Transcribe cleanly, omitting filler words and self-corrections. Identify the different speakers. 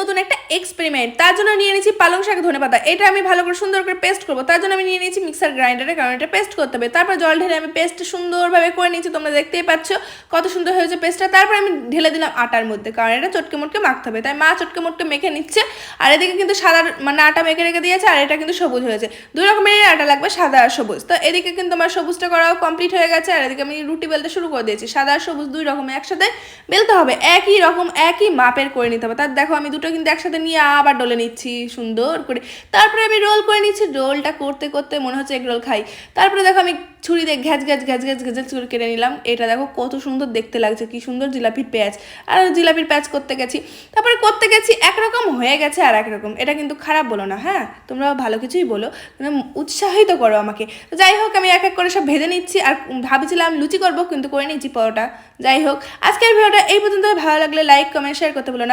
Speaker 1: নতুন একটা এক্সপেরিমেন্ট। তার জন্য নিয়ে নিয়েছি পালং শাক, ধনেপাতা। এটা আমি ভালো করে সুন্দর করে পেস্ট করবো। তার জন্য আমি নিয়ে নিয়েছি মিক্সার গ্রাইন্ডারে, কারণ এটা পেস্ট করতে হবে। তারপর জল ঢেলে আমি পেস্ট সুন্দরভাবে করে নিয়েছি, তোমরা দেখতেই পাচ্ছ কত সুন্দর হয়েছে পেস্টটা। তারপর আমি ঢেলে দিলাম আটার মধ্যে, কারণ এটা চটকে মোটকে মাখতে হবে, তাই মা চটকে মোটকে মেখে নিচ্ছে। আর এদিকে কিন্তু সাদা মানে আটা মেখে রেখে দিয়েছে, আর এটা কিন্তু সবুজ হয়েছে। দুই রকমের আটা লাগবে, সাদা আর সবুজ। তো এদিকে কিন্তু আমার সবুজটা করাও কমপ্লিট হয়ে গেছে, আর এদিকে আমি রুটি বেলতে শুরু করে দিয়েছি। সাদা আর সবুজ দুই রকমের একসাথে বেলতে হবে, একই রকম একই মাপের করে নিতে হবে। তার দেখো আমি দুটো কিন্তু একসাথে নিয়ে আবার ডলে নিচ্ছি সুন্দর করে। তারপরে আমি রোল করে নিচ্ছি। রোলটা করতে করতে মনে হচ্ছে এগ রোল খাই। তারপরে দেখো আমি ছুরি দিয়ে ঘ্যাচ ঘ্যাচ ঘ্যাচ ঘ্যাচ ঘ্যাচ করে কেটে নিলাম। এটা দেখো কত সুন্দর দেখতে লাগছে, কি সুন্দর জিলাপির পেঁয়াজ। আর জিলাপির পেঁয়াজ করতে গেছি, তারপরে করতে গেছি একরকম হয়ে গেছে আর একরকম। এটা কিন্তু খারাপ বলো না, হ্যাঁ তোমরা ভালো কিছুই বলো, উৎসাহিত করো আমাকে। তো যাই হোক আমি এক এক করে সব ভেজে নিচ্ছি। আর ভাবছিলাম লুচি করবো, কিন্তু করে নিচ্ছি পরোটা। যাই হোক আজকের ভিডিওটা এই পর্যন্ত। ভালো লাগলে লাইক কমেন্ট শেয়ার করতে ভুলো না।